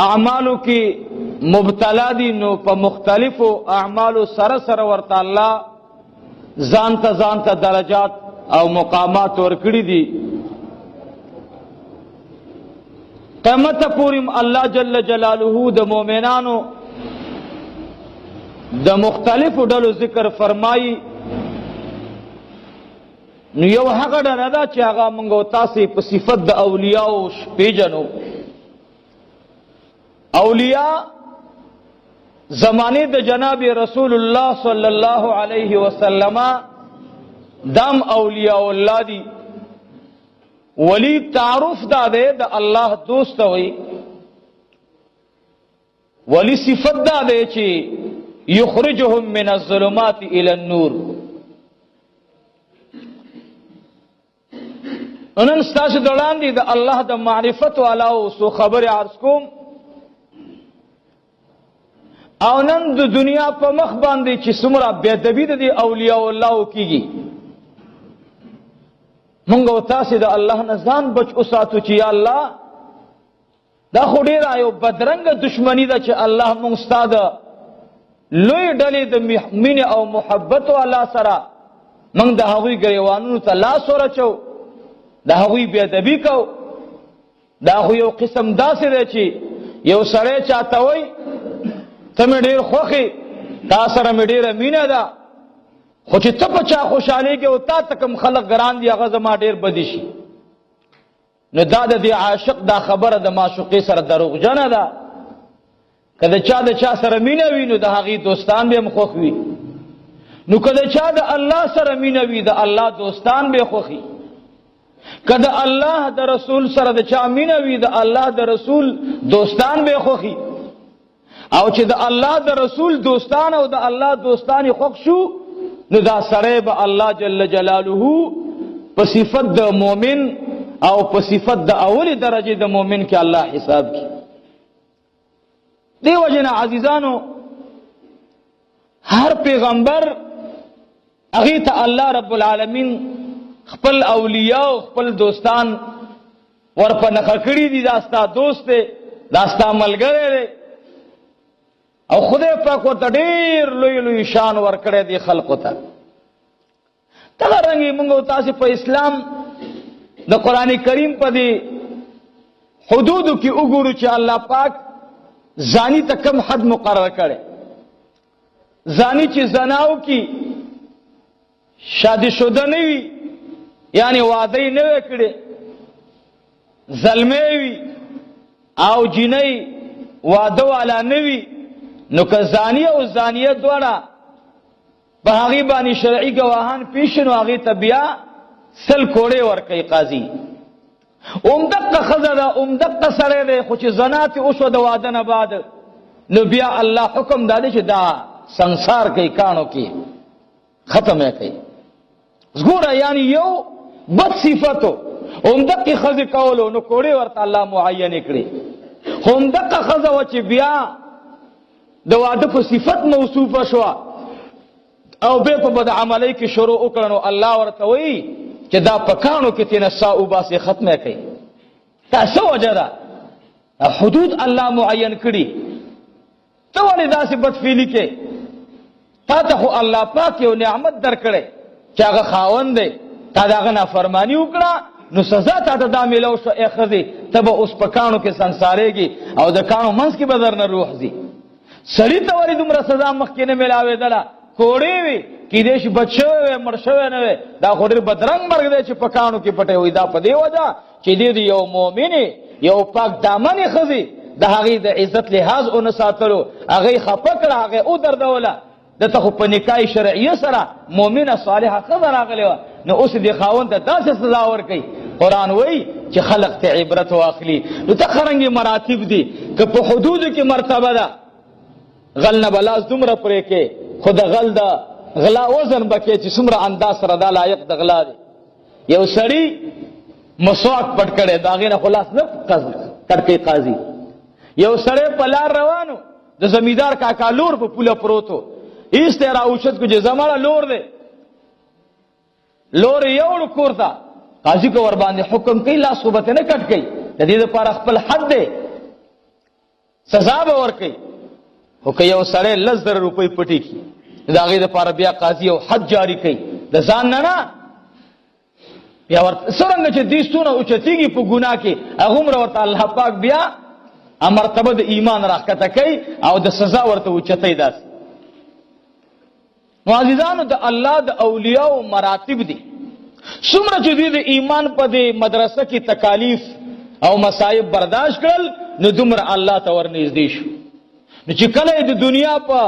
اعمالو کی مبتلا دی نو په مختلفو اعمالو سره سره ورته الله ځانته درجات او مقامات ورکړي دي. قیامت پوریم الله جل جلاله د مؤمنانو د مختلفو ډلو ذکر فرمایي. نو یو هغه ډله ده چې هغه موږ او تاسې په صفت د اولیاءو پیژنو. اولیاء زمانه د جناب رسول الله صلی الله علیه وسلم دام اولیاء الله دی. ولی تعارف دا ده د الله دوست وي. ولی صفت دا ده چې یخرجهم من الظلمات الى النور. انن ستاسو دلان دي د الله د معرفت والا او سو خبر عرض کوم. او نن د دنیا په مخ باندې چې څومره بے ادبی د اولیاء الله کیږي، مونږ او تاسو د الله نه ځان بچ اوساتو چې یا الله دا خو ډیر یو بدرنګ دشمنی ده چې الله مونږ ستاده لوی ډلې د مینه او محبت والا سره مونږ د هغوی ګریوانونو ته لاس ورچو، د هغوی بے ادبی کو. دا خو یو قسم داسې دی چې یو سړی چاته وای ته مې ډېر خوښې، تا سره مې ډېره مینه ده، خو چې ته په چا خوشحالېږې او تا ته کوم خلق ګران دي هغه زما ډېر بدي شي. نو دا د دې عاشق دا خبره د معشوقې سره دروغجنه ده. که د چا سره مینه وي نو د هغې دوستان به هم خوښ وي. نو که د چا د الله سره مینه وي د الله دوستان به خوښي. که د الله د رسول سره د چا مینه وي د الله د رسول دوستان به خوښي. او چې د الله د رسول دوستان او د الله دوستان خوښ شو نو دا سړی به الله جل جلاله په صفت د مؤمن او په صفت د اولی درجه د مؤمن کې الله حساب کی. دی وجنه عزیزانو هر پیغمبر هغه ته الله رب العالمین خپل اولیاء او خپل دوستان ورپه نخ کړی دي. دا ستا دوست دی، دا ستا ملګری دی. او خدای پاک ورته ډېر لوی لوی شان ورکړی دی خلقو ته. دغه رنګې موږ او تاسې په اسلام د قرآن کریم په دې حدودو کې وګورو چې الله پاک زانی ته کم حد مقرر کړی. زانی چې زناو کی شادي شده نه وي، یعنی واده یې نه وی کړی، زلمی وي او جینۍ واده والا نه وي، نو که زانی او زانیه دواړه په هغې باندې شرعي ګواهان پیش نو هغې ته بیا 100 کوړې ورکوي قاضي. همدقه ښځه ده، همدقه سړی دی، خو چې زنا ترې وشوه د واده نه بعد نو بیا الله حکم دا دی چې دا سنسار کوي، کاڼو کې ختم یې کوي. ګوره یعنی یو بد صفتو همدقې ښځې کولو نو کوړې ورته الله معینې کړې. همدقه ښځه وه چې بیا د واده په صفت موصوفه شوه او بیا په بد عملی کې شروع وکړه نو الله ورته وایي چې دا په کاڼو کې تېنه سا وباسې ختمه کوي. دا څه وجه ده؟ حدود الله معین کړي. ته ولې داسې بدفعلي کې؟ تا ته خو الله پاک یو نعمت درکړی چې هغه خاوند دی، تا د هغه نافرماني وکړه نو سزا تا ته دا میلو شو. ای ښځې ته به اوس په کاڼو کې سنسارېږي او د کاڼو منځ کې به درنه روح ځي. سړي ته ولې دومره سزا مخکې نه میلاوېدله؟ کوړې وي، کیدای شي بچ شوی وی، مړ شوی نه وی. دا خو ډېر بدرنګ مرګ دی چې په کاڼو کې پټی وي. دا په دې وجه چې دې د یو مؤمنې یو پاک دامنې ښځې د هغې د عزت لحاظ ونه ساتلو، هغې خفه کړه، هغې ودردوله. دته خو په نکاح شرعیه سره مؤمنه صالحه ښځه راغلې وه، نو اوس دې خاوند ته داسې سزا ورکوي. قرآن وایي چې خلق ته عبرت واخلي. نو ته څرنګې مراتب دي که په حدودو کې مرتبه ده. غل نه به لاس دومره پرې کې، خو د غل د غلا وزن به کې چې څومره انداز سره دا لایق د غلا دی. یو سړي مسواک پټ کړی، د هغې نه خو لاس نه کټ کوي قاضي. یو سړی په لار روانو، د زمیندار کاکا لور په پوله پروتو، ایسته را اوچت کو چې زماړه لور دی، لور یې یوړو کور ته، قاضي کو ور باندې حکم کوي لاس خو به نه کټ کوي، د دې لپاره خپل حد دی. سزا به ورکړي. خو که یو سړی 10,000 روپۍ پټي کړي د هغې دپاره بیا قاضي یو حد جاري کوي د ځان نه بیا ورته څرنګه چې دې ستونه اوچتېږي په ګناه کې هغومره ورته الله پاک بیا مرتبه د ایمان راښکته کوي او د سزا ورته اوچتوي. داسې نو عزیزانو د الله د اولیاو مراتب دي. څومره چې دوی د ایمان په دې مدرسه کې تکالیف او مصائب برداشت کړل نو دومره الله ته ورنږدې شو. نو چې کله د دنیا په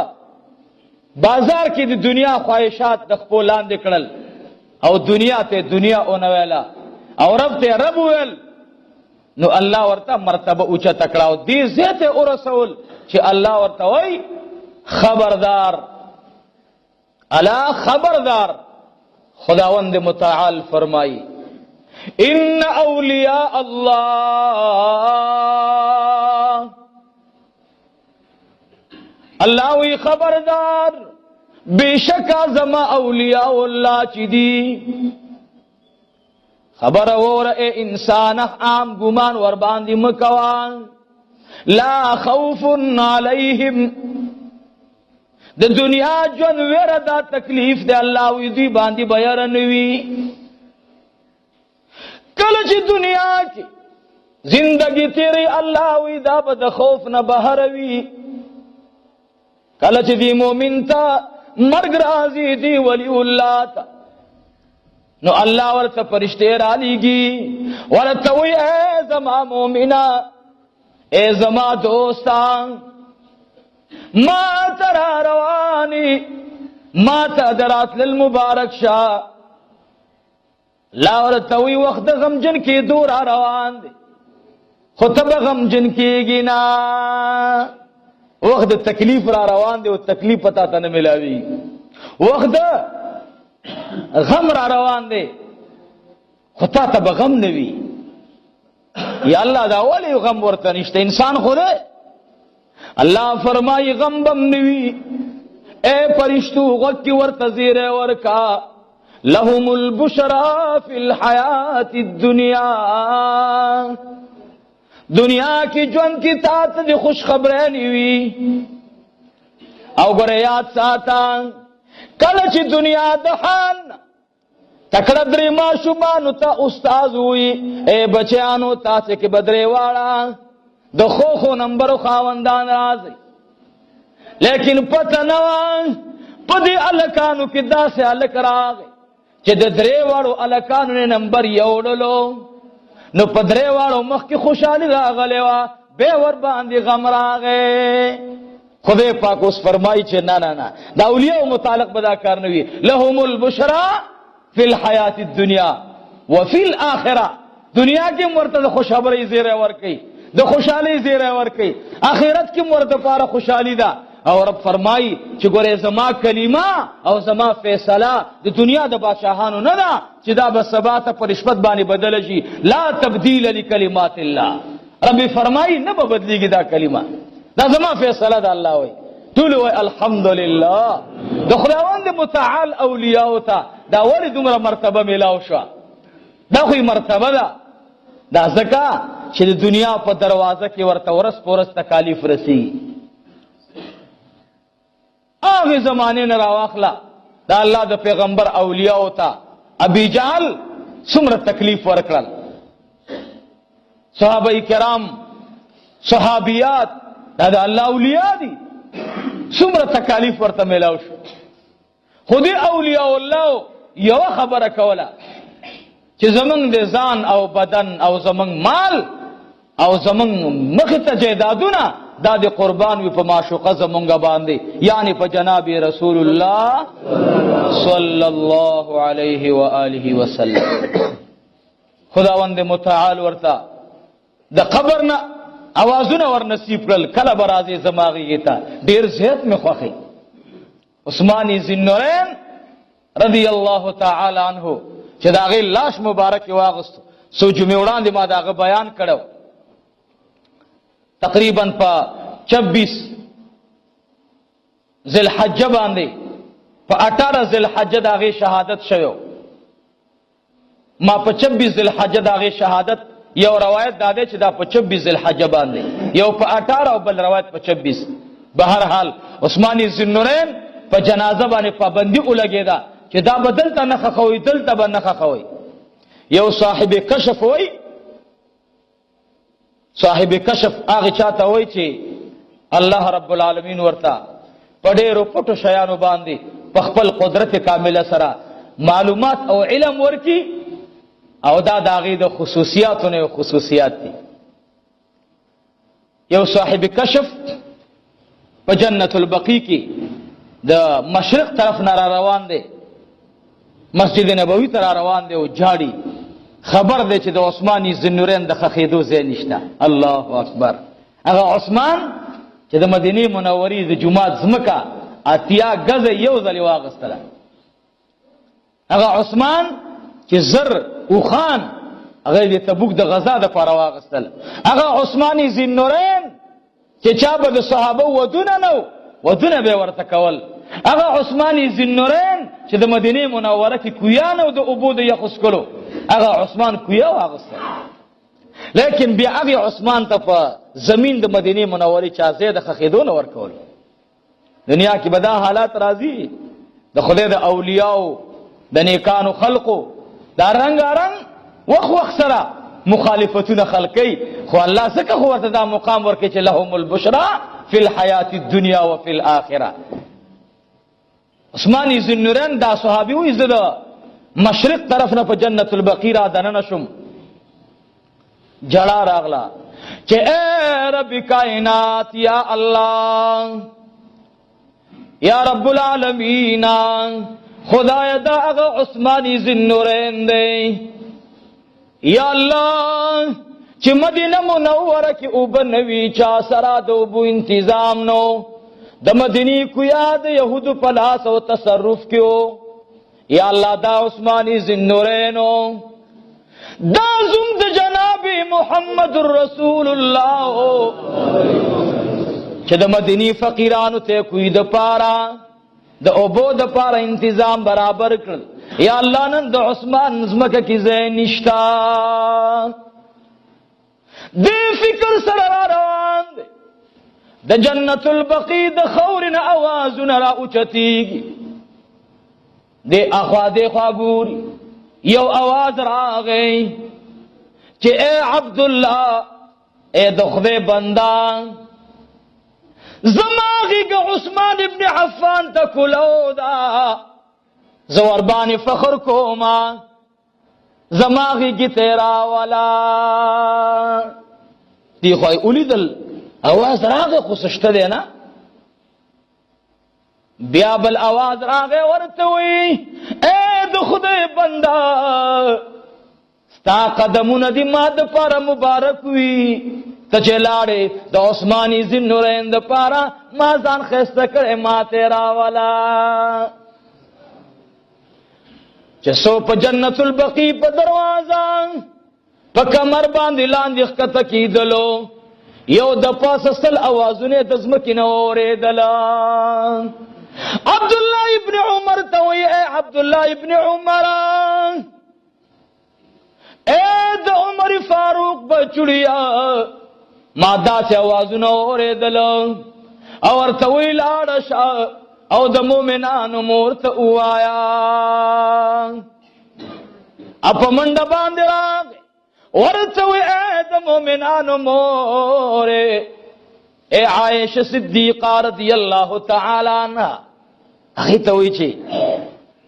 بازار کې د دنیا خواهشات د خپو لاندې کړل او دنیا ته دنیا اونه ویله او رب ته رب ویل نو الله ورته مرتبه اوچته کړه او دې ځای ته ورسول چې الله ورته وایي خبردار الا خبردار. خداوند متعال فرمائی ان اولیاء اللہ اللہ وی خبردار بے شکا زما اولیاء اللہ چی دی خبر ہو رہے انسان عام گمان ورباندی مکوان لا خوف علیہم د دنیا جون ویره دا تکلیف دی الله وی دی باندې بیان نوي. کله چې دنیا کې زندگی تیری الله وی دا به د خوف نه بهر وي. کله چې دی مؤمن ته مرګ راځي دی ولی الله ته نو الله ورته فرشته را لېږي ورته وی اے زما مؤمنا اے زما دوستان ما ترى رواني ما تدرات للمبارك شاه لا ورتوي وقت غمجن کی دور روان دي خطب غمجن کیږي نا وقت تکلیف را روان دي او تکلیف پتا ته نه ملاوي وقت غم را روان دي خطا ته بغم نوي یا الله دا ولی غم ورته نشته انسان خوده اللہ فرمائی غم بم نوی اے فرشتو غکی ورتزیر ورکا لهم البشرا فی الحیات الدنیا دنیا کی جون کی تات دی خوش خبریں نوی او گریات ساتا کلچ دنیا دحان تکڑا دری ما شبانو تا استاز ہوئی اے بچیانو تا سے کی بدرے والا د خو نمبر خاوندان راځي لیکن پته نه په دې الکانو کې داسې الک راغی چې د درې واړو الکانو نه نمبر یوړلو نو په درې واړو مخ کې خوشحالي راغلی وه به ور باندې غم راغی. خدای پاک اوس فرمایي چې نه نه نه د اولیاء متعلق به دا کار نه وي لهم البشرا فی الحیات الدنیا وفی الاخره دنیا کې ورته د خوشخبری زیری ورکوي د خوشحالی زیره ورکی آخرت کی مرد پارا خوشحالی دا او رب فرمائی چی گوره زما کلمه او زما فیصله د دنیا د بادشاہانو نه دا چی دا بسبات پر رشوت بانی بدل شي لا تبدیل لکلمات الله رب فرمائی نه بدلیږي دا کلمه دا زما فیصله دا الله وای ټول وای الحمدلله د خداوند متعال اولیاء ته دا ولی دومره مرتبه ملاو شو دا خو مرتبه ده دا زکا چې د دنیا په دروازه کې ورته ورس پورس تکالیف رسی هغه زمانه نه راواخلا دا الله د پیغمبر اولیاء ته ابي جهل څومره تکلیف ورکړل صحابه کرام صحابيات دا الله اولیاء دي څومره تکالیف ورته ملاو شو خودي اولیاء الله یو خبره کوله چې زمنګ د ځان او بدن او زمنګ مال او زمنګ مخ ته جیدادونه دا د قربان وي په معشوقه زمونږ باندې یعنی په جناب رسول الله صلی الله علیه و آله وسلم. خداوند متعال ورته د قبرنا اوازونه ور نصیب کړل کله برازي زماغي ته ډیر زیات می خوخي عثماني ذنورین رضی الله تعالی عنہ چې دا غي لاش مبارک واغست سو جمعه وړاندې ما دا بیان کړو تقریبا په 26 ذل حجه باندې په 18 ذل حجه داغه شهادت شوه ما په 26 ذل حجه داغه شهادت یو روایت دا دی چې دا په 26 ذوالحجه باندې، یو په 18 او بل روایت په 26. بهر حال عثمان ذوالنورین په جنازه باندې پابندي ولګېده چې دا به دلته نه ښخوي، دلته به نه ښخوي. یو صاحب کشف وای، صاحب کشف هغه چاته وای چې الله رب العالمین ورته په ډېرو پټو شیانو باندې په خپل قدرت کامله سره معلومات او علم ورکی، او دا د هغې د خصوصیاتونه یو خصوصیات دي. یو صاحب کشف په جنت البقیع کې د مشرق طرف نه را روان دی، مسجد نبوي ته را روان دی او جاړي، خبر دی چې د عثمان ذوالنورین د ښخېدو ځای نشته. الله اکبر. هغه عثمان چې د مدینې منورې د جومات ځمکه 80 ګزه یو ځلې واغستله، هغه عثمان چې زر اوخان هغه د تبوک د غزا دپاره واغستله، هغه عثمان ذوالنورین چې چا به د صحابه ودونه نه ودونه به ورته کول، هغه عثمان ذوالنورین چې د مدینې منوره کې کویا نه و د اوبو د یخ څښلو، هغه عثمان کویا واغستله. لیکن بیا هغې عثمان ته په زمین د مدینې منورې چا ځای د ښخېدو نه ورکول. دنیا کې به دا حالات راځي، د خدای د اولیاو د نیکانو خلقو دا رنګارنګ وخت سره مخالفتونه خلقی، خو الله ځکه خو ورته دا مقام ورکړي چې لهم البشرا فی الحیات الدنیا وفی الاخره. عثمان ذوالنورین دا صحابي وایي زه د مشرق طرف نه په جنت البقیع را دننه شم، جړه راغله چې اے رب کائنات یا الله یا رب العالمین، خدای دا هغه عثمان ذوالنورین دی یا الله چې مدینه منوره کې اوبه نوي، چا سره د اوبو انتظام نو، د مدینې کویا د یهودو په لاس او تصرف کې و، یا الله دا عثمان ذوالنورین دا زوم د جناب محمد رسول الله چې د مدینې فقیرانو ته کوی د پاره د اوبو د پاره انتظام برابر کړل، یا الله نن د عثمان ځمکه کې ځای نشته. دې فکر سره را روان دی، د جنت البقیع د خور نه اوازونه را اوچتېږي، دې اخوا دې خوا ګوري، یو اواز راغی چې اے عبدالله، اے د خدای بنده، زما غیږه عثمان ابن عفان ته کولو ده، زه ورباندې فخر کومه، زما غیږې ته راوله. دې خوا یې ولیدل اواز راغی خو څه شته دی نه، بیا بل اواز راغی ورته وی اے د خدای بنده، ستا قدمونه دې ما دپاره مبارک وي، ته چې لاړې د عثمان ذوالنورین دپاره ما ځان ښایسته کړی، ما ته راوله. چې څو په جنت البقیع په دروازه په کمر باندې لاندې ښکته کېدلو، یو د پاسه سل اوازونه د ځمکې نه اورېدله. عبدالله ابن عمر ته وایي اے عبدالله ابن عمر، اے د عمر فاروق بچړیا، ما داسې اوازونه اورېدله، او ورته وایي لاړه شه او د مؤمنانو مور ته ووایه. په منډه باندې راغی ورته وایي اے د مؤمنانو مورې، اے عائشه صدیقه رضی الله تعالی عنها، هغې ته وایي چې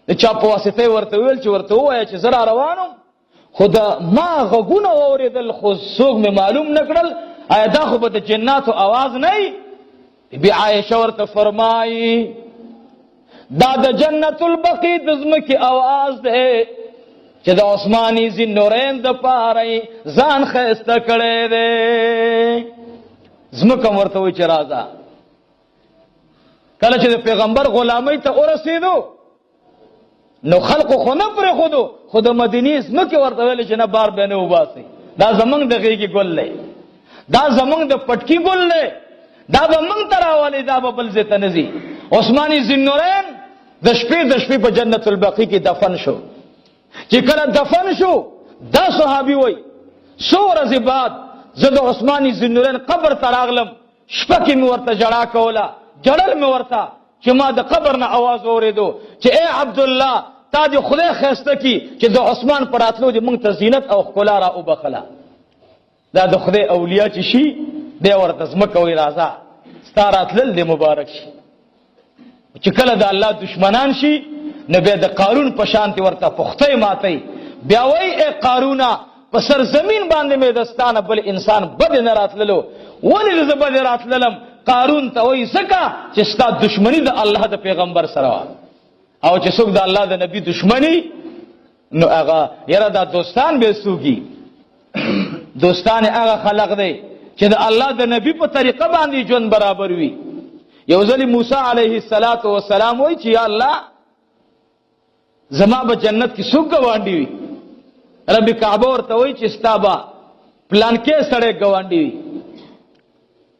د چا په واسطه ورته ویل چې ورته ووایه چې زه را روانم، خو د ما غږونه واورېدل خو څوک مې معلوم نه کړل، آیا دا خو به د جناتو آواز نه وي؟ بیا عایشه ورته فرمایي دا د جنت البقیع د ځمکې آواز دی چې د عثمان ذوالنورین دپاره ځان ښایسته کړی دی. ځمکه هم ورته وایي چې راځه. کله چې د پیغمبر غلامۍ ته ورسېدو نو خلقو خو نه پرېښودو، خو د مدینې ځمکې ورته ویلې چې نه بار به نه وباسئ، دا زمونږ د غېږې ګل دی، دا زمونږ د پټکي ګل دی، دا به موږ ته راولې، دا به بل ځای ته نه ځي. عثمان ذوالنورین د شپې په جنت البقیع کې دفن شو. چې کله دفن شو دا صحابي وایي څو ورځې بعد زه د عثمان ذوالنورین قبر ته راغلم، شپه کې مې ورته ژړا کوله، جړل مې ورته چې ما د قبر نه आवाज اورېدو چې اے عبدالله تا دې خدای ښایسته کي چې د عثمان په راتلو دې موږ ته زینت او ښکلا را وبخله. دا د خدای اولیاء چې شي دی ورته ځمکه وایي راځه ستا راتلل دې مبارک شي. چې کله د الله دشمنان شي نو بیا د قارون په شانتې ورته پختۍ ماتئ، بیا وایي ای قارونه په سرزمین باندې مې دستانه بل انسان بد نه راتللو. ولې زه بد راتللم؟ قارون ته وایي ځکه چې ستا دشمني د الله د پیغمبر سره وه، او چې څوک د الله د نبی دشمني نو هغه یاره دا دوستان به څوکي. دوستان هغه خلق دی چې د الله د نبی په طریقه باندې ژوند برابر وي. یو ځلې موسی علیه السلام وایي چې یا الله زما به جنت کې څوک ګاونډي وي؟ رب کعبه ورته وایي چې ستا به پلانکې سړی ګاونډي وي.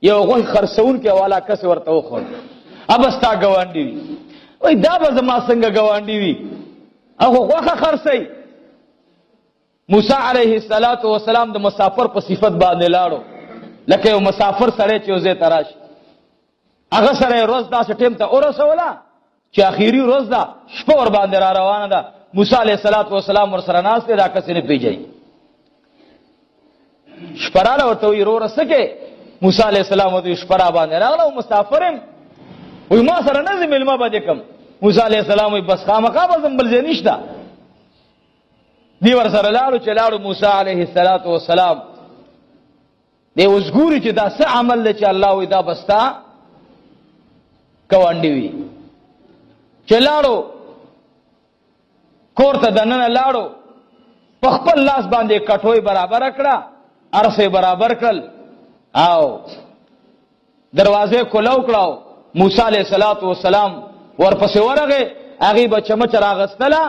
یو غوښې خرڅونکی والا کس ورته وښود ابه ستا ګاونډي وي. وایي دا به زما څنګه ګاونډي وي؟ هغه غوښه خرڅوي. موسی علیه السلام د مسافر په صفت باندې لاړو، لکه یو مسافر سړی چې یو ځای ته راشي. هغه سره یې ورځ داسې ټیم ته ورسوله چې اخري ورځ ده، شپه ور باندې را روانه ده. موسی علیه السلام ورسره ناست دی، دا کس یې نه پېژني. شپه راله ورته وایي وروره څه کې؟ موسی علیه السلام ورته وایي شپه را باندې راغله او مسافر یم، وایي ما سره نه ځې مېلمه به دې کړم. موسی علیه السلام وایي بس خامخا به ځم، بل ځای نشته. دی ورسره لاړو. چې لاړو موسی علیه السلام دی اوس ګوري چې دا څه عمل دی چې الله وایي دا به ستا ګاونډي وي. چې لاړو کور ته دننه لاړو، په خپل لاس باندې کټوۍ برابر کړه، ارسې برابر کړل او دروازې کولو کړو. موسی علیه السلام ورپسې ورغی، هغې به چمچ راغستله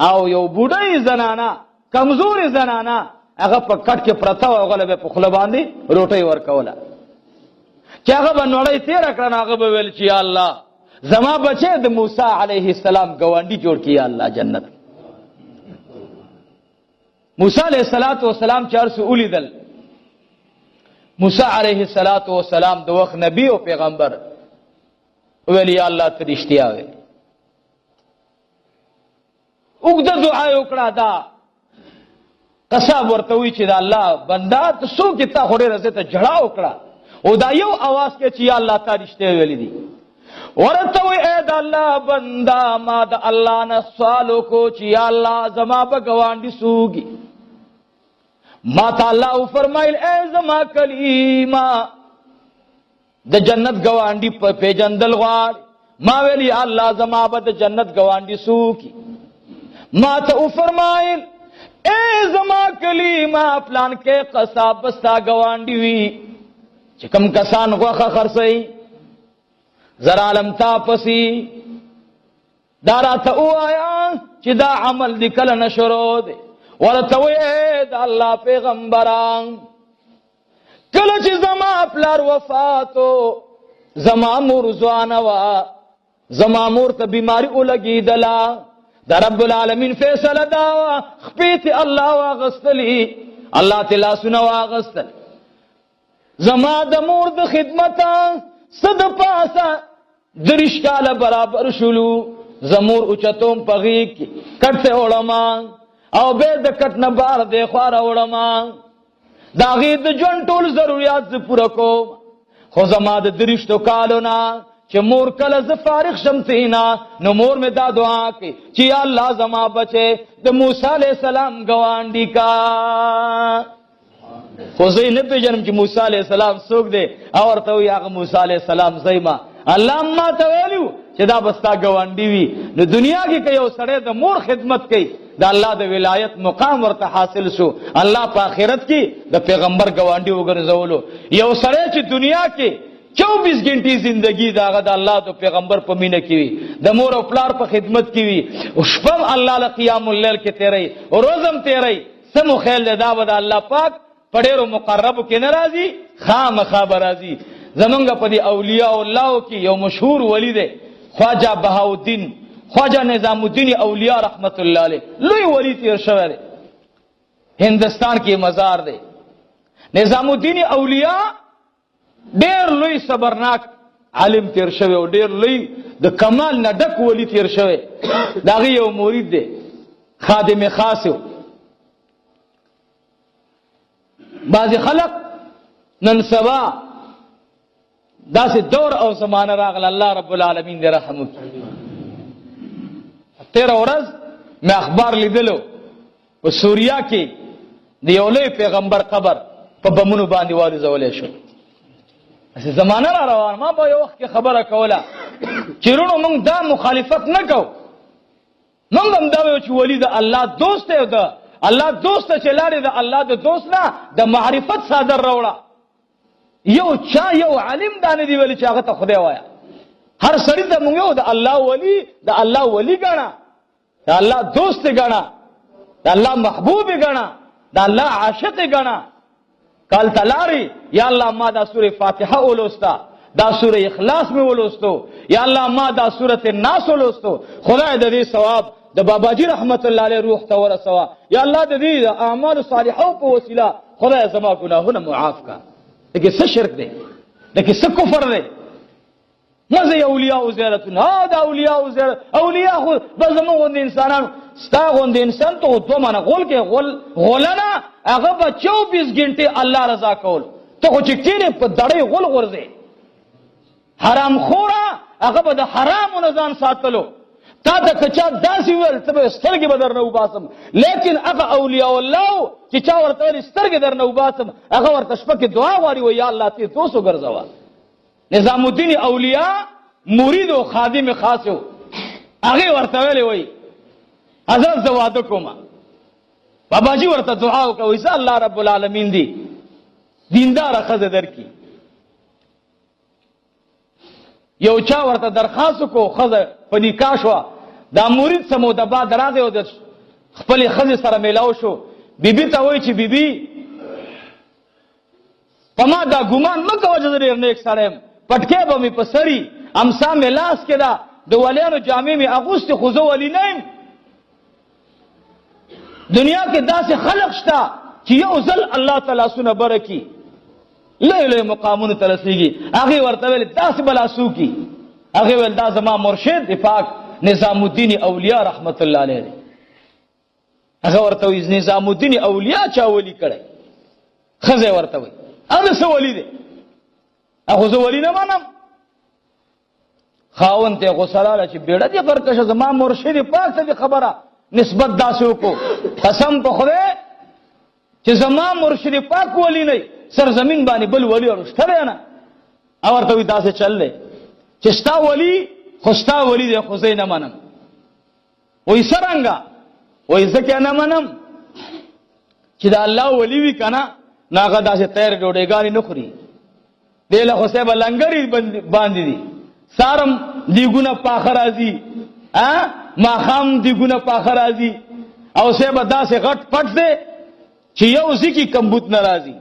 او یو بوډۍ زنانه کمزورې زنانه هغه په کټ کې پرته وه، هغه به په خوله باندې روټۍ ورکوله. چې هغه به نړۍ تېره کړه نو هغه به ویل چې یا الله زما بچی د موسی علیه السلام ګاونډي جوړ کړي یا الله جنت. موسی علیه السلام چې هر څه ولیدل، موسی علیه السلام د وخت نبی او پیغمبر ویل یا الله ته رښتیا ویل. اوږده دعا یې وکړه. دا قصاب ورته وایي چې د الله بنده ته څوک یې تا خو ډېره زه ته ژړا وکړه، او دا یو اواز کې چې یا الله تا رښتیا ویلي دي. ورته وایي ای د الله بنده ما د الله نه سوال وکړو چې یا الله زما به ګاونډي څوک وي. ما ته الله وفرمایل ای زما کلیمه د جنت ګاونډي په پیژندل غواړي. ما ویل یا الله زما به د جنت ګاونډي څوک وي. ما ته وفرمایل اے زما کلیمه پلان کې قصاب بستا ګاونډي وي چې کوم کسان غوښه خرڅوي زر عالم تاپسي. دا راته ووایه چې دا عمل دې کله نه شروع دی. ورته وایي د الله پیغمبران کله چې زما پلار وفاتو، زما مور ځوانه وه، زما مور ته بیماري ولګېدله، دا رب العالمین فیصله دا وه خپې ته الله واغستلي، الله ته لاسونه واغستل. زما د مور د خدمته څه د پاسه 30 کاله برابر شولو. زمور اوچتوم په غېږ کې کټ ته وړمه او بیا د کټ نه بار دې خوا راوړمه. د هغې د ژوند ټول ضروریات زه پوره کوم. خو زما د 30 کالو نه چې مور کله زه فارغ شم تینا نو مور مې دا دعا کوي چې یا الله زما بچې د موسی علیه السلام ګاونډي کا. خو زه یې نه پېژنم چې موسی علیه السلام څوک دی، او ورته وایي هغه موسی علیه السلام زه ما الله ما ته ویلي و چې دا به ستا ګاونډي وي. نو دنیا کې که یو سړی د مور خدمت کوي د الله د ولایت مقام ورته حاصل شو، الله په آخرت کې د پیغمبر ګاونډي وګرځولو. یو سړی چې دنیا کې 24 غنټې زندگی داغه د الله د پیغمبر په مینه کې وي، د مور او پلار په خدمت کې وي، او شپه الله له قیام الليل کې تیری او روزم تیری، سمو خیال دا به د الله پاک په ډېرو مقربو کې ناراضي خامخا به راځي. زمونږ په دې اولیاء الله کې یو مشهور ولی دی خواجه بهاءالدین خواجه نظام الدین اولیاء رحمت الله علیه، لوی ولی تیر شوی دی، هندستان کې مزار دی. نظام الدین اولیاء ډیر لوی صبرناک عالم تیر شوی او ډیر لوی د کمال نه ډک ولی تیر شوی. داغه یو مرید دی خادم خاص. بعض خلق نن سبا داسې دور او زمانه راغله، الله رب العالمین دې رحم وکړي. تیر ورځ مې اخبار لیدلو په سوریا کې د یو لوی پیغمبر قبر په بمونو باندې والوځولی شو. اسې زمانه را روان. ما به یو وخت کې خبره کوله چې وروڼو موږ دا مخالفت نه کوو، موږ هم دا وایو چې ولی د الله دوست دی او د الله دوست چې لاړې د الله د دوست نه د معرفت صادر راوړه. یو چا یو عالم دا نه دی ویلي چې هغه ته خدای وایه. هر سړي ته موږ یو د الله ولی ګڼه، د الله دوست ګڼه، د الله محبوب ګڼه، د الله عاشق ګڼه. کال تلاری یا الله ما دا سوره فاتحه ولوستا، دا سوره اخلاص می ولوستو، یا الله ما دا سوره الناس ولوستو. خدای د دې ثواب د باباجی رحمت الله علیه روح ته ورسوا. یا الله د دې اعمال صالحو په وسیله خدای زما ګناهونه معاف کا. دغه څه شرک دی، دغه څه کفر دی. مزه اولیاء زیارتونه، دا اولیاء زیارت، اولیاء خو بزمو د انسانانو ستا غوند انسان ته دوه معنی غول کې غولنه هغه به 24 غنټه الله رضا کول. ته خو چې کینې په دړې غول غورځې. حرام خورا هغه به د حرامو نه ځان ساتلو. تا ته کچا داسې ویل ته به سترګې به درنه وباسم، لیکن هغه اولیاء الله چې چا ورته ویل سترګې درنه وباسم هغه ورته شپه کې دعا غواړي و یا الله ته دوست وګرځوه. نظام الدین اولیاء مرید او خادم خاص و. هغه ورته ویلې وای حضرت زه واده کوم. باباجی ورته دعا وکړه چې الله رب العالمین دی دیندار خزه درکې. یو چا ورته درخواست کو خزه په نکاح شو. دا مرید سمو د بعد راغی او د خپل خزه سره میلاو شو. بیبي ته وای چې بیبي پما دا ګمان مکه وجه ډیر نیک سړی پټکې به مې په سړی امسا مې لاس کې دا د ولیانو جامې مې اغوستې خو زه ولی نه یم. دنیا کې داسې خلق شته چې یو ځل الله تعالی سونه برکی لوی لوی مقامونو ته رسېږي. هغې ورته ویل داسې بلا څوکي. هغې ویل دا زما مرشد پاک نظام الدین اولیاء رحمت الله علیه دی. هغه ورته وایي نظام الدین اولیاء چا ولی کړی؟ ښځه ورته وایي هغه څه ولی دی؟ هغه زه ولی نه منم. خاوند ته غوسه راغله چې بیړه دې غرکشه زما مرشد پاک ته دې خبره نسبت داسې وکړو. قسم په خدای چې زما مرشد پاک ولی نه سرزمین باندې بل ولی ورشته دی نه. او ورته وایي داسې چل دی چې ستا ولی خو ستا ولی دی خو زه یې نه منم. وایي څرنګه؟ وایي ځکه نه منم چې د الله ولی وي که نه نو هغه داسې تیر ډوډۍ نه خوري. دی له خو صاحبه لنګرې باندې دي سارم دیګونه پاخه راځي، ماښام دیګونه پاخه راځي او صاحبه داسې غټ پټ دی چې یو ځکي کمبود نه راځي.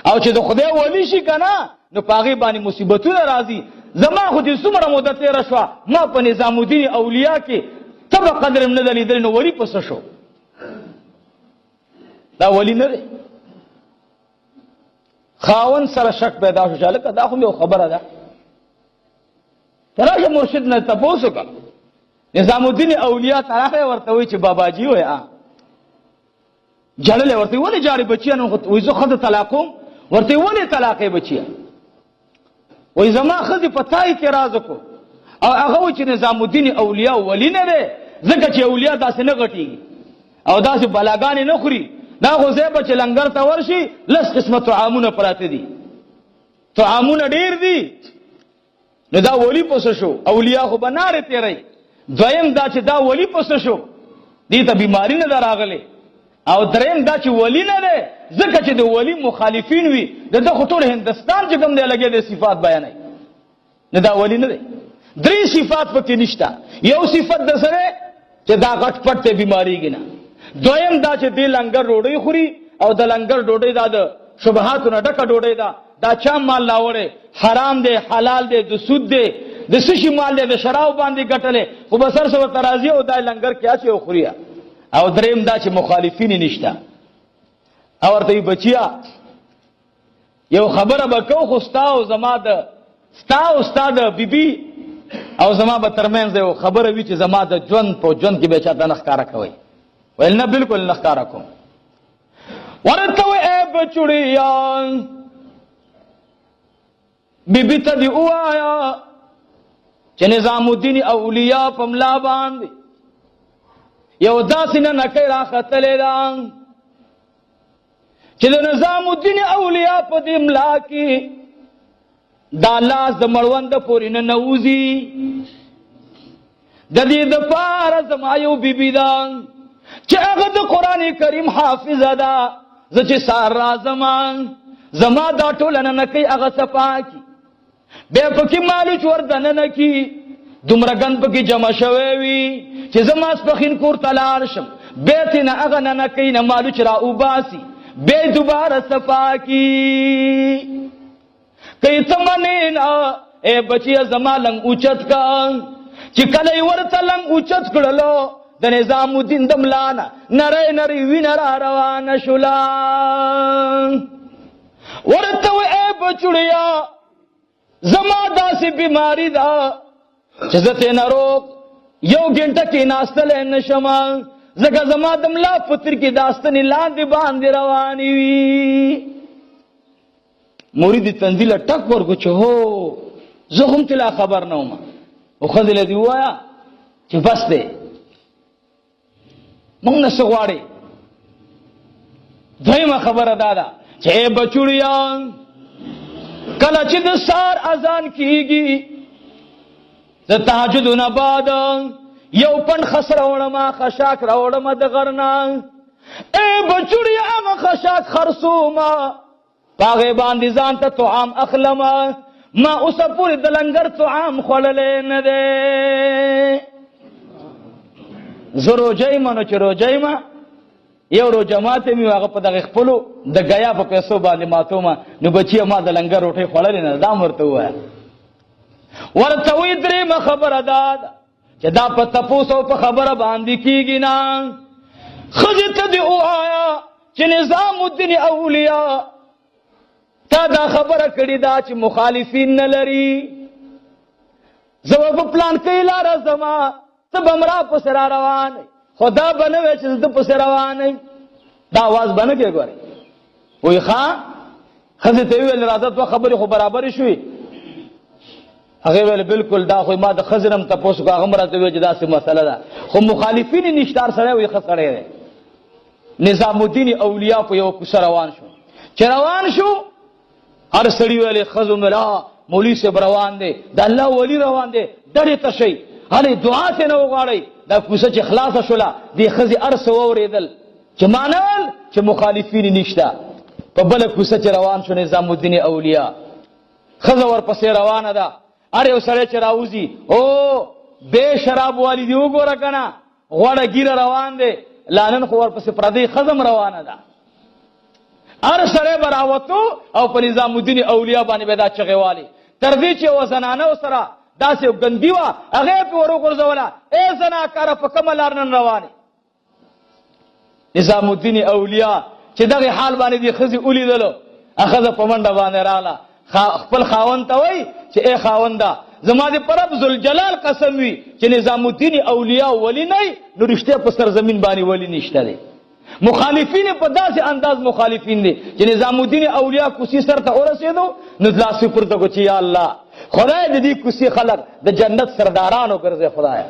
او چې د خدای ولی شي که نه نو په هغې باندې مصیبتونه راځي. زما خو دې څومره موده تېره شوه ما په نظام الدین اولیاء کې ته به قدر هم نه ده لیدلی نو ولی په څه شو؟ دا ولی نه دی. خاوند سره شک پیدا شو چې هلکه دا خو مې یو خبره ده ته راشه مرشد نه تپوس وکړه. نظام الدین اولیاء ته راغی ورته وایي چې باباجي وایي جړلې ورته ولې جاري بچیان وایي زه ښځه طلاق کوم. ورته ولې طلاق یې بچیه؟ وایي زما ښځې په تا اعتراض وکړو او هغه وایي چې نظام الدین اولیاء ولی نه دی ځکه چې اولیاء داسې نه غټېږي او داسې بلاګانې نه خوري. دا خو ځای به چې لنګر ته ورشي لس قسمه طعامونه پراته دي، طعامونه ډېر دي. نو دا ولی پسه شو؟ اولیاء خو به نارې تېروي. دویم دا چې دا ولی پسه شو؟ دې ته بیماری نه ده راغلې. او دریم دا چې ولی نه دی ځکه چې د ولی مخالفین وي د ده خو ټول هندوستان چې کوم دی لګیا دی صفات بیانوي. نه دا ولی نه دی. درې صفات پکې نشته. یو صفت د سره چې دا غټ پټ ته بیماریږي نه. دویم دا چې دې لنګر ډوډۍ خوري او د لنګر ډوډۍ دا د شبهاتو نه ډکه ډوډۍ ده. دا چا مال راوړی حرام دی حلال دی د سود دی د څه شي مال دی د شراب باندې ګټلی خو به سر ورته راځي او دا لنګر کې اچي او خوري. او دریم دا چې مخالفین نشته. او ورته بچیا یو خبره به کو خو ستا او زما د ستا او ستا د بیبي او زما به ترمنځ یو خبره وي چې زما د ژوند په ژوند کې به چاته نه ښکاره کوئ. ویل نه بالکل نه ښکاره کوم. ورته وی ای بچوړیا بیبي ته دې ووایه چې نظام الدین اولیاء په ملا باندې یو داسې ننکۍ راختلې ده چې د نظام الدین اولیاء په دې ملا کې دا لاس د مړوند پورې نه نوځي. د دې دپاره زما یو بیبي ده چې هغه د قرآن کریم حافظه ده. زه چې سهار راځم زما دا ټوله ننکۍ هغه صفا کي بیا پکې مالوچ ور دننه کي دومره ګند پکې جمع شوی وي چې زه ماسپښین کور ته لاړ شم بیا ترې نه هغه ننکۍ نه مالوچ را اوباسي بیا دوباره صفا کي. که ته منې نه ای بچیه زما لنګ اوچت کا چې کله یې ورته لنګ اوچت کړلو د نظام الدین د ملا نه نری نری وینه را روانه شوله. ورته وی ای بچوړیا زما داسې بیماری ده چې زه ترې ناروغ یو ګنټه کېناستلی نشم ځکه زما د ملا په تر کې دا ستنې لاندې باندې روانې وي. مرید تنزیله ټک ورکړو چې هو زه هم تلا خبر نه وم. خو ښځې له دې ووایه چې بس دی موږ نه څه غواړې. دویمه خبره دا ده چې ای بچوړیا کله چې د سار اذان کیږي د تهجد نه بعد یو پن خس راوړم خشاک راوړم د غرنا ای بچوړیا هغه خشاک خرصوم پاغه باندې ځان ته طعام اخلم ما اوس پورې د لنګر طعام خوړلې نه ده. زه روژه یم نو چې روژه یم یو روژه ماته مې هغه په دغه خپلو د ګیا په پیسو باندې ماتومه نو بچیه ما د لنګر روټۍ خوړلې نه دا ورته ووایه. ورته وی درېیمه خبره دا ده چې دا په تپوس او په خبره باندې کېږي نه. ښځې ته دې ووایه چې نظام الدین اولیاء تا دا خبره کړې ده چې مخالفین نه لري. زه به په پلان کې لاره ځم ته به م را پسې را روان خو دا به نه وی چې زه پسې روان یم دا اواز به نه کې ګورې. وی ښه ښځې ته ویل راځه دوه خبرې خو برابرې شوې. هغې ویل بالکل دا خو ما د ښځې نه م تپوس کړو هغه م راته ویل چې داسې مسله ده خو مخالفین یې نشتار سړی وی ښه سړی دی. نظام الدین اولیاء په یو کوڅه روان شو چې روان شو هر سړي ویلې ښځو ملا مولوي صاحب روان دی د الله ولی روان دی ډډې ته شئ هلې دعا ترې نه وغواړئ. دا کوڅه چې خلاصه شوله دې ښځې هر څه واورېدل چې مانل چې مخالفین نشته. په بله کوڅه چې روان شو نظام الدین اولیاء ښځه ورپسې روانه ده. هر یو سړی چې راوځي او بې شراب والی دي وګوره که نه غوړه ګیره روان دی لا نن خو ورپسې پردۍ ښځه هم روانه ده. هر سړی به راوتو او په نظام الدین اولیاء باندې به دا چغې والي تر دې چې یوه زنانه سره داسې ګندي وه هغې پې ور وغورځوله ای زناکاره په کومه لار نن روانې. نظام الدین اولیاء چې دغې حال باندې دې ښځې ولیدلو ښځه په منډه باندې راغله خپل خاوند ته وایي چې ای خاونده زما دې په رب ذوالجلال قسم وي چې نظام الدین اولیاء ولی نه نو رښتیا په سرزمین باندې ولی نشته دی. مخالفین په داسې انداز مخالفین دي چې نظام الدین اولیاء کوڅې سر ته ورسېدو نو لاس یې پورته کړو چې یا الله خدای د دې کوڅې خلک د جنت سردارانو ګرځي خدایه.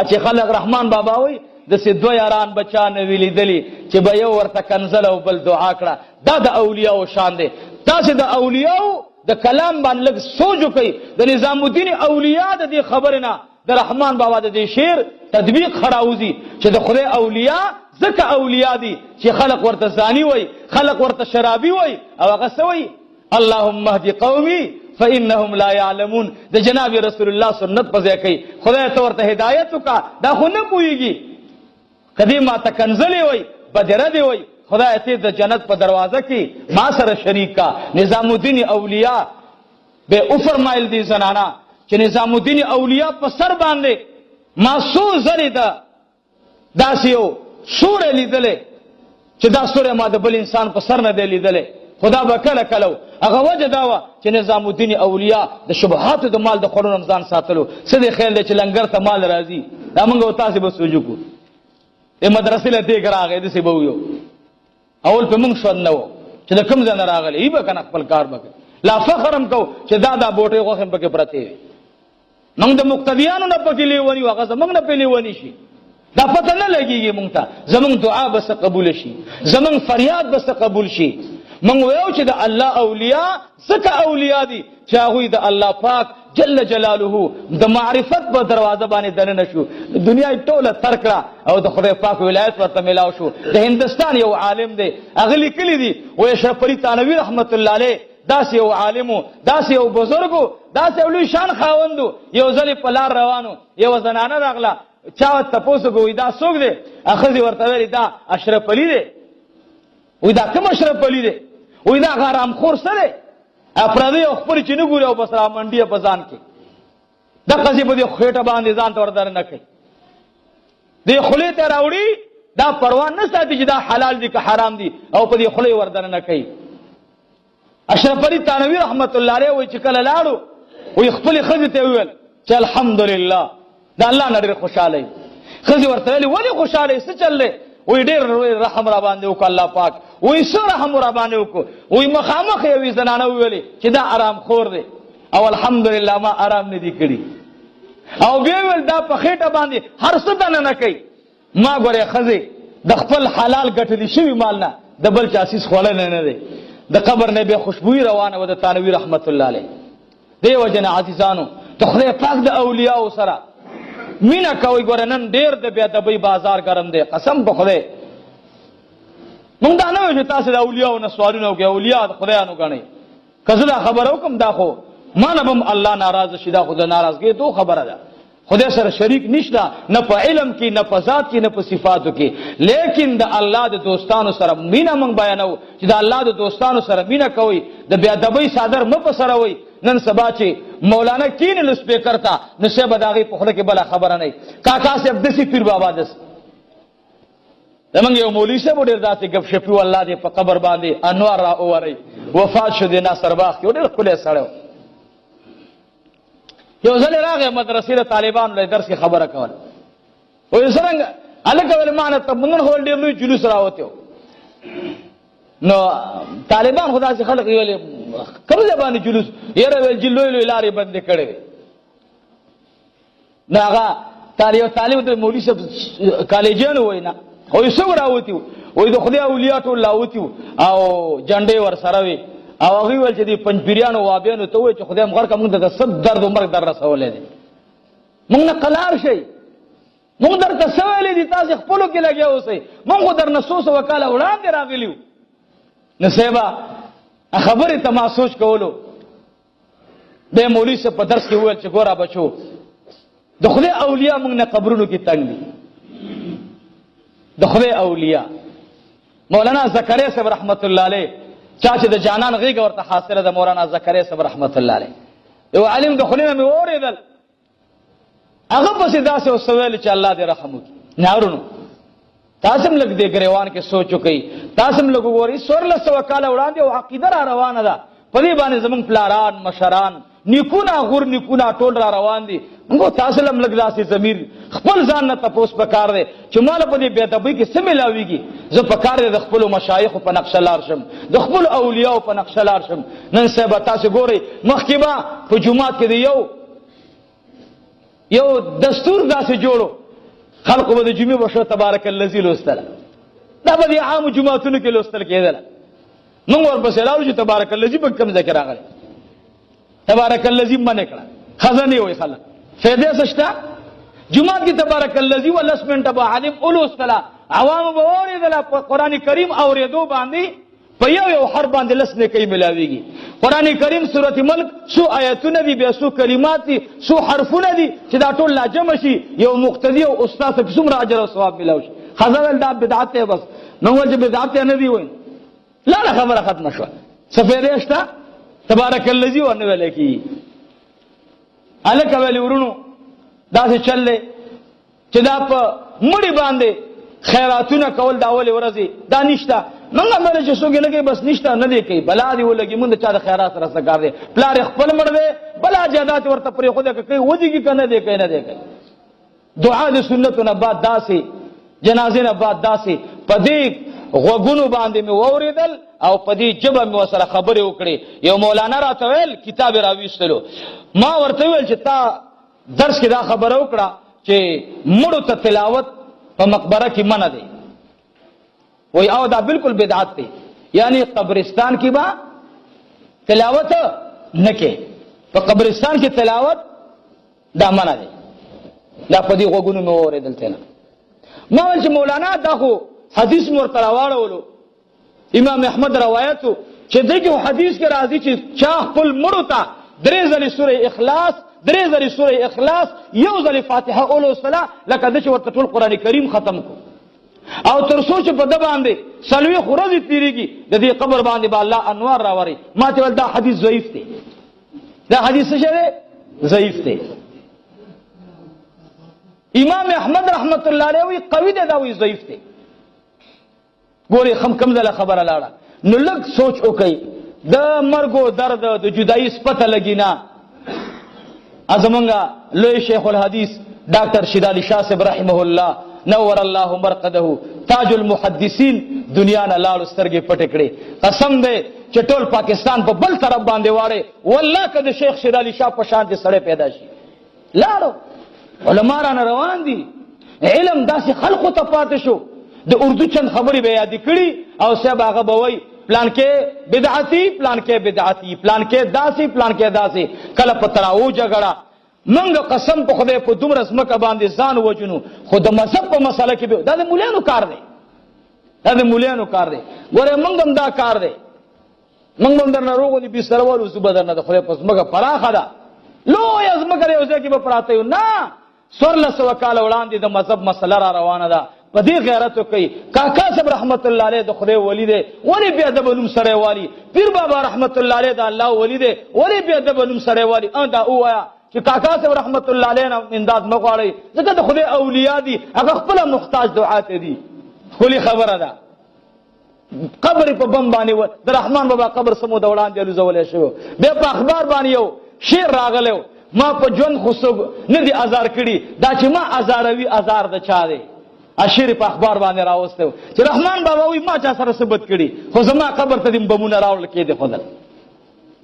چې خلک رحمان بابا وایي داسې دوه یاران بچا نه وي لیدلي چې به یو ورته کنزله او بل دعا کړه. دا د اولیاو شان دی. تاسې د اولیاو د کلام باندې لږ سوچ وکئ. د نظام الدین اولیاء د دې خبرې نه د رحمان بابا د دې شعر تطبیق خراوځي چې د خدای اولیاء ځکه اولیاء دي چې خلق ورته زانی وای خلق ورته شرابي وای او هغه سوي اللهم اهدي قومي فانهم لا يعلمون. د جناب رسول الله سنت په ځای کوي خدای ته ورته هدایت وکا دا خو نه پوهیږي کدی ما ته کنزلی وای بدره دی وای خدای ته د جنت په دروازه کې ما سره شریک کا. نظام الدین اولیاء به او فرمایل دي زنانا چې نظام الدین اولیاء په سر باندې ماسو زری ده داسې یو سوره لیدلې چې دا سوره ما د بل انسان په سر نه دی لیدلې خدا به کله کلو هغه وجه دا وه چې نظام الدین اولیاء د شبهاتو د مال د خوړو نه ځان ساتلو. څه دی خیال دی چې لنګر ته مال راځي دا موږ او تاسې به سوچ وکړو. د مدرسې له دیګ راغی داسې به ویو اول په موږ شوند نه و چې د کوم ځای نه راغلی ای به که نه خپل کار به کوي. لا فخر هم کو چې دا بوټۍ غوښې هم پکې پرتې وي. موږ د مقتدیانو نه پکې لیوني و هغه زموږ نه پې لیوني شي دا پته نه لګېږي موږ ته. زموږ دعا به څه قبوله شي زموږ فریاد به څه قبول شي. موږ ویو چې د الله اولیاء ځکه اولیاء دي چې هغوی د الله پاک جل جلاله د معرفت په دروازه باندې دننه شو. دنیا یې ټوله تر کړه او د خدای پاک ولایت ورته میلاو شو. د هندوستان یو عالم دی هغه لیکلي دي و اشرف علي تانوي رحمت الله علیه داسې یو عالمو داسې یو بزرګو داسې یو لوی شان خاوندو. یو ځلې په لار روانو یوه زنانه راغله چا ورته تپوس وکړو وایي دا څوک دی؟ ښځې ورته ویلې دا اشرف علي دی. وایي دا کوم اشرف علي دی؟ وایي دا هغه حرامخور څه دی؟ پردی او خپلې چې نه ګوري او بس را منډي په ځان کې دقسې په دې خېټه باندې ځان ته ورته نه کوي. دې خولې ته راوړي دا پروا نه ساتي چې دا حلال دي که حرام دي او په دې خولې ورته نه کوي. اشرف علي تانوي رحمت الله علیه وایي چې کله لاړو وایي خپلې ښځې ته وویل چې الحمدلله دا الله نه ډېر خوشحاله یم. ښځې ورته ویلې ولې خوشحاله یې څه چل دی؟ وایي ډېر رحم را باندې وکړو الله پاک. وایي څه رحم را باندې وکړو؟ وایي مخامخ یوې زنانه وویلې چې دا آرام خور دی او الحمدلله ما آرام نه دي کړي. او بیا ویل دا په خېټه باندې هر څه دننه کوي. ما ګورې ښځې د خپل حلال ګټلي شوي مال نه د بل چا سیس خوړلی نه دی. د قبر نه بیا خوشبویي روانه وه د تانوي رحمت الله علیه. دې وجه نه عزیزانو د خدای پاک د اولیاو سره مینه کوئ. ګوره نن ډېر د بېادبۍ بازار ګرم دی قسم په خدای. موږ دا نه وایو چې تاسې د اولیاو نه سوالونه وکړئ اولیاء د خدایانو ګڼئ. که زه دا خبره وکړم دا خو ما نه به هم الله ناراضه شي. دا خو د ناراضګۍ دو خبره ده. خدای سره شریک نشته نه په علم کې نه په ذات کې نه په صفاتو کې. لیکن د الله د دوستانو سره مینه موږ بیانوو چې د الله د دوستانو سره مینه کوئ. د بېادبۍ څادر مه په سره وئ. نن سبا چې مولانا کینې لو سپیکر ته نو صاحب د هغې په خوله کې بله خبره نه وي. کاکا صاحب داسې پیر بابا داسې زمونږ یو مولوي صاحب ډېر داسې ګپ شپي و الله دې په قبر باندې انوار را ووروي وفات شو د ناصرباغ کې. ډېر ښکلی سړی و. یو ځل راغی مدرسې د طالبانو له درس کې خبره کوله. وایي څرنګه هلکه ویل ما نه تمنګن خو ډېر لوی جلوس راوتی و. نو طالبان خو داسې خلک ویلې کوم ځای باندې جلوس یاره ویل چې لوی لوی لارې بندې کړې وې. نو هغه یو طالب د مولوي صاحب کالجیانو وایي نه وایي څوک راوتي وو؟ وایي د خدای اولیا ټول راوتي وو او جنډې ورسره وې او هغوی ویل چې دې پنجپیریانو وابیانو ته ووایي چې خدای مغر که موږ ته د څه درد و مرګ در رسولی دی. موږ نه قلار شئ. موږ درته څه ویلی دي تاسې خپلو کې لګیا اوسئ. موږ خو درنه څو سوه کاله وړاندې راغلي وو. نو صاحبه خبرې ته ما سوچ کولو بیا مولوي صاحب په درس کې وویل چې ګوره بچو د خدای اولیاء موږ نه قبرونو کې تنګ دي. د خدای اولیاء مولانا زکریا صاحب رحمت الله علیه چا چې د جانان غېږه ورته حاصله ده مولانا زکریا صاحب رحمت الله علیه یو عالم د خولې نه مې واورېدل هغه پسې داسې ورته ویل چې الله دې رحم وکړي. نارونو تاسو هم لږ دې ګریوان کې سوچ وکئ. تاسو هم لږ وګورئ 1400 کاله وړاندې یو عقیده را روانه ده په دې باندې زموږ پلاران مشران نیکونه غور نیکونه ټول را روان دي. موږ تاسو هم لږ داسې ضمیر خپل ځان نه تپوس پکار دی چې ماله په دې بېادبۍ کې څه میلاویږي. زه پکار دی د خپلو مشایخو په نقشه لاړ شم د خپلو اولیاو په نقشه لاړ شم. نن صاحبه تاسو ګورئ مخکې به په جومات کې د یو دستور داسې جوړو خلقو به د جمعې به شو تبارک الذي لوستله. دا به د عامو جوماتونو کې لوستل کېدله. موږ ورپسې لاړو چې تبارک الذي به کوم ځای کې راغلی. تبارک الذي منې کړه ښځه نه وایي خلک فایدې څه شته. جومات کې تبارک الذي و لس منټه به عالم ولوستله عوامو به واورېدله په قرآن کریم اورېدو باندې په یو حرف باندې لس نیکۍ ملاویږي. قرآن کریم سورت ملک څو آیتونه دي بیا څو کلمات دي څو حرفونه دي چې دا ټول لا جمع شي یو مقتدي او استاد ته څومره اجر او ثواب ملاوي شي. ښځه ویل دا بدعت دی بس نو وایي چې بدعت نه دی وایي لا خبره ختمه شوه. څه فایدې شته؟ تبارک الذي ونه ویلی کېږي. هلکه ویلې ورونو داسې چل دی چې دا په مړي باندې خیراتونه کول دا اولې ورځې دا نشته. منګه مله چې څوک لګي بس نشته نه دی کوي بلا دی ولګي مونږ چا د خیرات سره سکار دی پلار خپل مړ دی بلا جادات ورته پرې خو دې کوي ودیږي کنه دی کوي نه دی کوي دعا د سنتو نه بعد داسې جنازې نه بعد داسې پدې غوګونو باندې مې ووریدل او پدې جبه مې وسره خبرې وکړې یو مولانا راته ویل کتاب راويستلو ما ورته ویل چې تا درس کې دا خبره وکړه چې مړو ته تلاوت په مقبره کې منع دی وای او دا بالکل بدعت دی یعنی قبرستان کې با تلاوت نه کې په قبرستان کې تلاوت دا منع دی دا پدې غوګونو مې ووریدل ته ما ول چې مولانا دا خو حدیث مرته راوړلو امام احمد روایتو چې دغه حدیث کې راځي چې چا خپل مړو ته درې ځلې سورې اخلاص درې ځلې سورې اخلاص یو ځلې فاتحه اولو صلا لکه د چې ورته ټول قران کریم ختم کو او تر سوچ په د باندې سلوي خورزي تیریږي د دې قبر باندې با الله انوار راوري ما ته ول دا حدیث ضعیف دی دا حدیث څه دی ضعیف دی امام احمد رحمت الله علیه وی قوی دی دا وی ضعیف دی ګوري کم دله خبره لاړه نو لږ سوچ وکي د مرګو درد د جدایي سپته لګینا ازمنګا لوی شیخ الحدیث ډاکټر شید علي شاه صاحب رحمه الله نور الله مرقده تاج المحدثین دنیا نه لاړو سترګې پټې کړې قسم دې چې ټول پاکستان په بل طرف باندې واړې والله کده شیخ شید علي شاه په شان دي سړی پیدا شي لاړو علما را روان دي علم داسې خلقو ته پاتې شو د اردو چند خبرې به یاد کړي او صاحب هغه به وای پلان کې بدعتي پلان کې بدعتي پلان کې داسي پلان کې داسي کله په تراو جګړه منګ قسم په خدای په دومره سمکه باندې ځان وجنو خو د مذهب په مسله کې دا د مولانو کار دی دا د مولانو کار دی ګوره منګم دا کار دی منګم در ناروغو دي بيسرولو زبدر نه د خدای په سمکه پراخه ده لوی ازمکه یو ځکه به پراته یو نه سورلس وکاله وړاندې د مذهب مسله را روانه ده په دې غیرت کوي کاکا صاحب رحمت الله علیه د خدای ولی دی ولی بیا د بنوم سره والی پیر بابا رحمت الله علیه د الله ولی دی ولی بیا د بنوم سره والی دا وایا چې کاکا صاحب رحمت الله علیه نه امداد مغواړي ځکه د خدای اولیاء دي هغه خپل محتاج دعات دي خولي خبره ده قبر په بم باندې د رحمان بابا قبر سمو د وړاندې لزولې شو به په اخبار باندې یو شیر راغلو ما په جون خصوب نه دي ازار کړي دا چې ما ازاروي ازار د چا دی اشیر په اخبار باندې راوستو چې رحمان بابا وي ما چا سره ثبت کړي خو زما قبر ته دیم بمونه راول کې دي خدای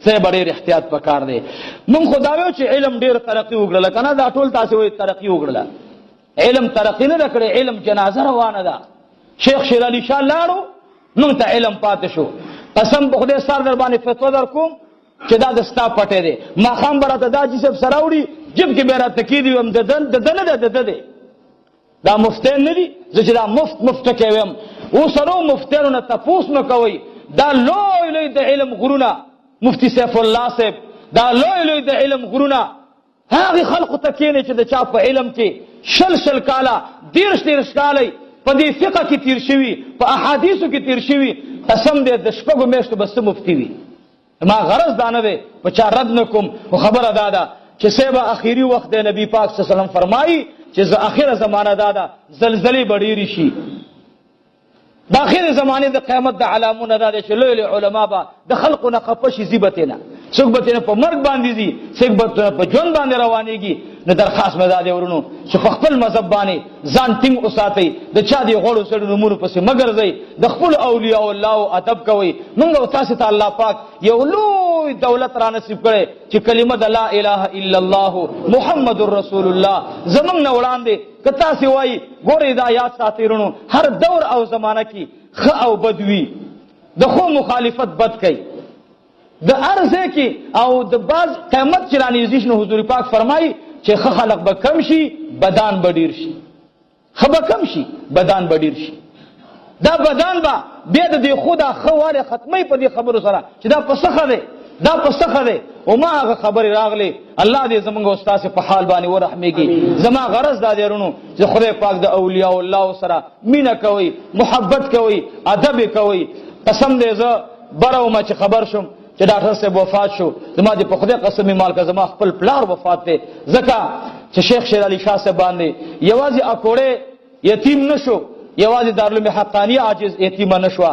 سه ډېر احتیاط پکار دی مونږ خدایو چې علم ډېر ترقی وکړل کنه دا ټول تاسو وي ترقی وکړل علم ترقی نه کړی علم جنازه روانه ده شیخ شیر علي شاه لاړو مونږ ته علم پاتې شو قسم په خدای سره در باندې فتوا در کوم چې دا د ستا پټه دی ما خام براته دا چې سب سراوړي جب کې بیره تکیدی وم د دن دا مفتین نه دي چې دا مفت کوي او سره مفتینو نه تفوس نه کوي دا لوی د علم غرونه مفتی سیف الله صاحب دا لوی د علم غرونه هغه خلق ته کینې چې د چا په علم کې شل کاله دیرش کاله په دې فقہ کې تیر شوی په احادیثو کې تیر شوی قسم دې د شپږو میاشتو بس مفتی وي ما غرض دانه ده په چا رد نکوم خو خبره دادا چې سبا اخیری وخت د نبی پاک صلی الله علیه وسلم فرمایي چې ز اخیره زمانہ دادا زلزلې بډېری شي د اخیره زمانه د قیامت د علامونه دا چې لوی علما با د خلقونه خپشي زیبتنه څوک په مرګ باندې دي څوک په جون باندې روانيږي نو درخواست مې دادې ورونو چې خپل مذهب باندې ځان ټینګ اوساتئ د چا دی غوړو سړو نمونه پسې مگر زئی د خپل اولیاء الله ادب کوي موږ او تاسو ته الله پاک یو لوی دولت را نصیب کړي چې کلمه د لا اله الا الله محمد رسول الله زمونږ نه وړاندې کتا سی وای ګورې دا یاد ساتئ ورونو هر دور او زمانہ کې خ او بدوی د خو مخالفت بد کوي د ارزه کې او د باز قیامت چرانی زیش نو حضور پاک فرمایي چې خلق به کم شي بدان بډیر شي خبه کم شي بدان بډیر شي دا بدان با بیا د خدا خواله ختمي په دې خبرو سره چې دا پسخه ده دا پسخه ده او ما هغه خبر راغلی الله دې زمونږ استاد په حال باندې ورحمېږي زما غرض دا دیرونو چې خدای پاک د اولیاء الله سره مینا کوي محبت کوي ادب کوي قسم دې زه برو ما چې خبر شم چې ډاکټر صاحب وفات شو زما دې په خدای قسم مال کا زما خپل پلار وفات دی ځکه چې شیخ شیر علي شاه صاحب باندې یوازې اکوړې یتیم نشو یوازې دارالعلوم حقانیه عاجز یتیم نشو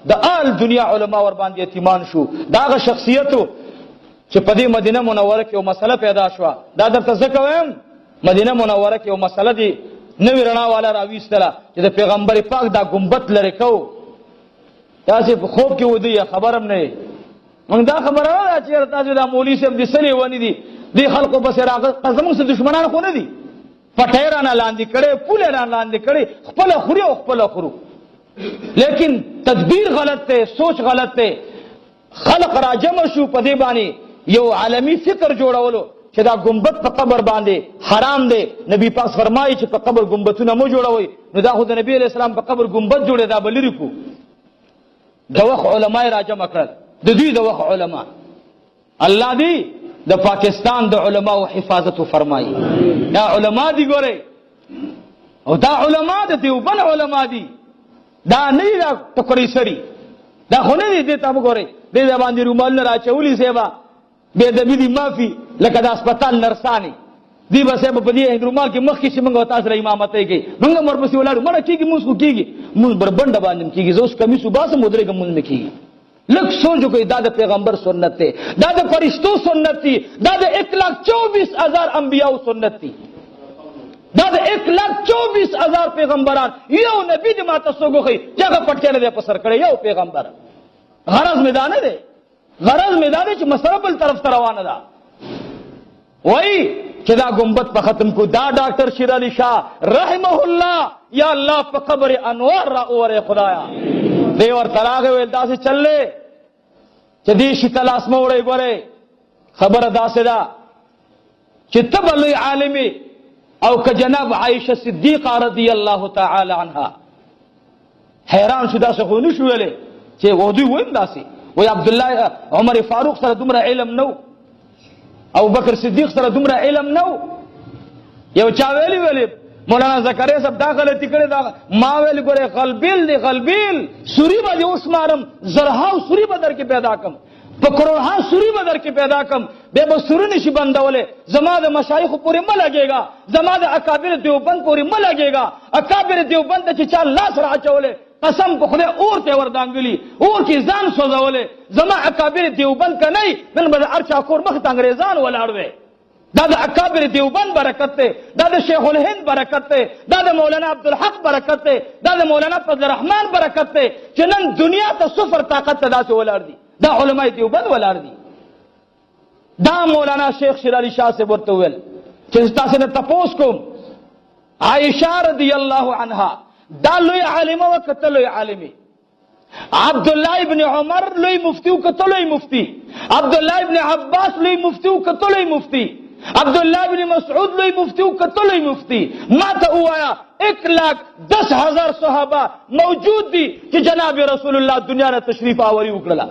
د آل دنیا علما ور باندې یتیمان شو. داغه شخصیتو چې په دې مدینه منوره کې یو مسله پیدا شوه. دا درته ځکه وایم مدینه منوره کې یو مسله دی نوې رڼا والا راویستله چې د پیغمبر پاک دا ګمبد لرې کو. تاسې په خوب کې ودی خبر هم نه موږ دا خبره نه ده چې تاسو دا مولوي صاحب دې څه لیوني دي دې خلکو پسې راغله. زموږ څه دښمنان خو نه دي، پټۍ رانه لاندې کړې، پولې رانه لاندې کړې، خپله خوري او خپله خورو. لیکن تدبیر غلط دی، سوچ غلط دی. خلق را جمع شو په دې باندې یو عالمي فکر جوړولو چې دا ګمبد په قبر باندې حرام دی. نبی پاک فرمایي چې په قبر ګمبدونه مو جوړوئ. نو دا خو د نبی علیه السلام په قبر ګمبد جوړې دا به لرې کړو. د وخت علما یې را جمع کړل، د دوی د وخت علما. الله دې د پاکستان د علماو حفاظت فرمایي. دا علما دي ګورئ، او دا علما د دیوبند علما دي، دا نه دي دا ټکرې سړي، دا خو نه دي. دې ته وګورئ دې باندې رومالونه راچولي سیبا بې ادبي دي معافي لکه د هسپتال نرسانې دی به صاحب په دې رومال کې مخکې چې موږ تاسو سره امامتۍ کوي موږ هم ورپسې ولاړو. مړه کېږي مونځ خو کېږي، مونځ بربنډه باندې هم کېږي. زه اوس کمیس وباسم ودرېږم مونځ مې کېږي. لږ سوچ وکړئ دا د پیغمبر سنت دی، دا د فرشتو سنت دی، دا د 1,24,000 انبیاو سنت دی، دا د 1,24,000 پیغمبران. یو نبی دې ماته څوک وښیي چې هغه پټکی نه دی په سر کړی، یو پیغمبر. غرض مې دا نه دی، غرض مې دا دی چې مسله بل طرف ته روانه ده. وایي چې دا ګمبد په ختم کو. دا ډاکټر شیر علي شاه رحمه الله یا الله په قبر انوار را اورې خدایا. دی ورته راغی ویل داسې چللې چې دې شي ته لاس مه وړئ. ګورئ خبره داسې ده چې ته به لوی عالمې او که جناب عایشه صدیقه رضی الله تعالی عنها. حیران شو داسې خو نه شو ویلی چې دوی ویم داسې وایي عبدالله عمر فاروق سره دومره علم نو، ابو بکر صدیق سره دومره علم نو. یو چا ویلی مولانا زکریا صاحب دا غلطي کړې دا ما ویل ګورې غلبیل دی غلبیل سوري به دې وسمارم، زرهاو سوري به در کې پیدا کم، په کروڑها سوري به در کې پیدا کم، بیا به سوري نشي بندولی. زما د مشایخو پورې مه لګېږه، زما د اکابر دیوبند پورې مه لګېږه. اکابر دیوبند ته چې چا لاس را اچولی قسم په خدای اور ته وردانګلي، اور کې ځان سوځولی. زما اکابر دیوبند که نه نن به د هر چا کور مخ ته انګریزان ولاړ وی. دا د اکابر دیوبند برکت دی، دا د شیخ الهند برکت دی، دا د مولانا عبدالحق برکت دی، دا د مولانا فضل الرحمن برکت دی چې نن دنیا ته صفر طاقت ته داسې ولاړ دي. دا علماء دیوبند ولاړ دي. دا مولانا شیخ شیر علي شاه صاحب ورته وویل چې تاسو نه تپوس کوم عائشه رضی الله عنها دا لوی عالمه و که ته لوی عالمې. عبدالله ابن عمر لوی مفتی و که ته لوی مفتی، عبدالله ابن عباس لوی مفتی و که ته لوی مفتی، عبدالله ابن مسعود لوی مفتی و که ته لوی مفتی. ما ته ووایه 1,10,000 صحابه موجود دي چې جناب رسول الله دنیا نه تشریف آوري وکړله.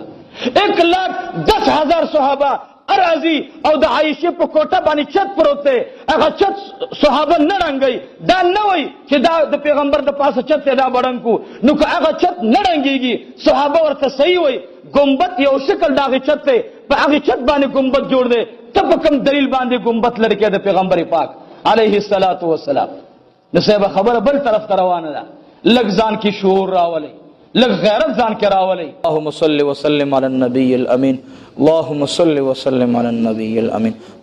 1,10,000 صحابه ارازي او د عائشه په کوټه باندې چت پروت دی. هغه چت صحابه نه رنګي، دا نه وای چې دا د پیغمبر د پاسه چت دا بڑنکو. نو که هغه چت نه رنګيږي صحابه ورته صحیح وای. ګمبد یو شکل داغه چت دی، په هغه چت باندې ګمبد جوړ دی. ته په کوم دلیل باندې ګمبد لري کې د پیغمبر پاک علیه الصلاۃ والسلام. نو صاحب خبره بل طرف ته روانه ده. لږ ځان کې شعور راولي، لږ غیرت ځان کې راولي. اللهم صل وسلم علی النبی الامین، اللهم صل وسلم علی النبی الامین.